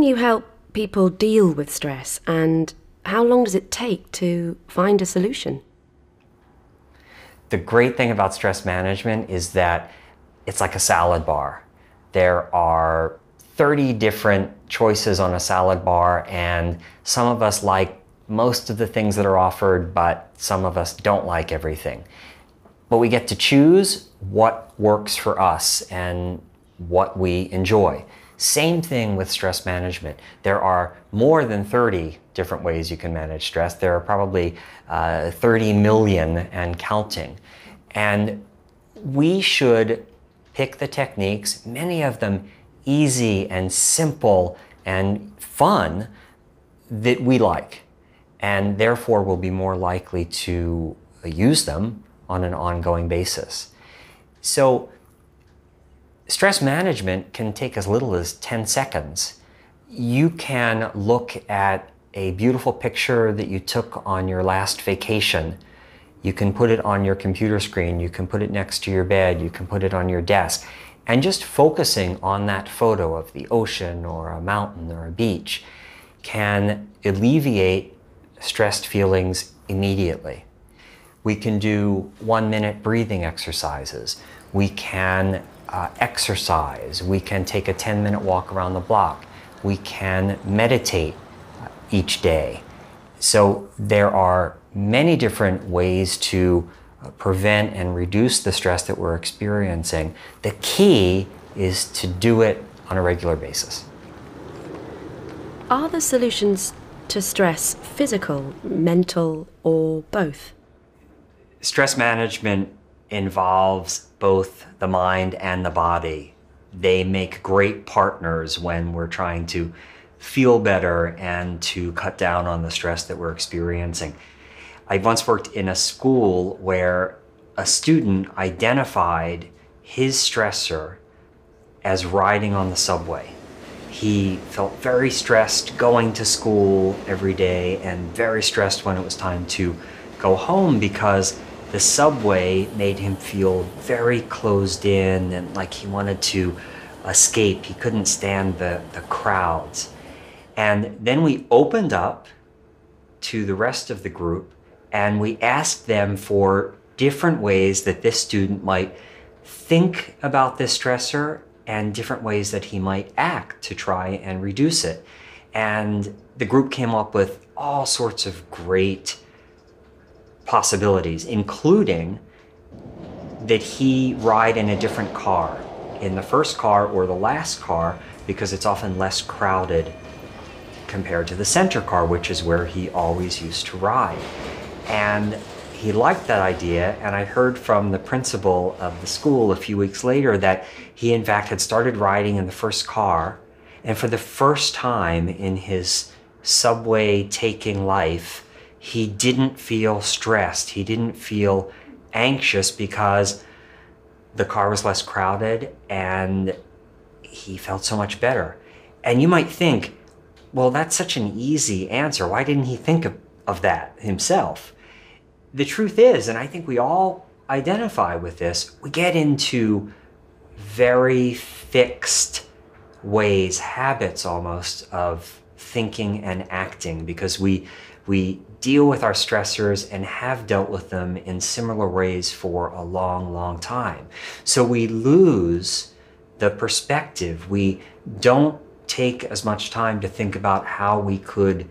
can you help people deal with stress, and how long does it take to find a solution? The great thing about stress management is that it's like a salad bar. There are 30 different choices on a salad bar, and some of us like most of the things that are offered, but some of us don't like everything. But we get to choose what works for us and what we enjoy. Same thing with stress management. There are more than 30 different ways you can manage stress. There are probably 30 million and counting. And we should pick the techniques, many of them easy and simple and fun, that we like, and therefore will be more likely to use them on an ongoing basis. So stress management can take as little as 10 seconds. You can look at a beautiful picture that you took on your last vacation. You can put it on your computer screen, you can put it next to your bed, you can put it on your desk, and just focusing on that photo of the ocean or a mountain or a beach can alleviate stressed feelings immediately. We can do 1-minute breathing exercises. We can exercise. We can take a 10-minute walk around the block. We can meditate each day. So there are many different ways to prevent and reduce the stress that we're experiencing. The key is to do it on a regular basis. Are the solutions to stress physical, mental, or both? Stress management involves both the mind and the body. They make great partners when we're trying to feel better and to cut down on the stress that we're experiencing. I once worked in a school where a student identified his stressor as riding on the subway. He felt very stressed going to school every day and very stressed when it was time to go home because the subway made him feel very closed in and like he wanted to escape. He couldn't stand the crowds. And then we opened up to the rest of the group and we asked them for different ways that this student might think about this stressor and different ways that he might act to try and reduce it. And the group came up with all sorts of great possibilities, including that he ride in a different car, in the first car or the last car, because it's often less crowded compared to the center car, which is where he always used to ride. And he liked that idea, and I heard from the principal of the school a few weeks later that he in fact had started riding in the first car, and for the first time in his subway taking life, he didn't feel stressed, he didn't feel anxious because the car was less crowded and he felt so much better. And you might think, well, that's such an easy answer. Why didn't he think of that himself? The truth is, and I think we all identify with this, we get into very fixed ways, habits almost, of thinking and acting because we deal with our stressors and have dealt with them in similar ways for a long, long time. So we lose the perspective. We don't take as much time to think about how we could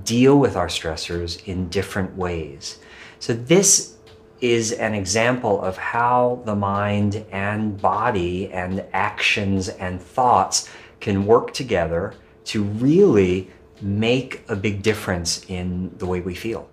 deal with our stressors in different ways. So this is an example of how the mind and body and actions and thoughts can work together to really make a big difference in the way we feel.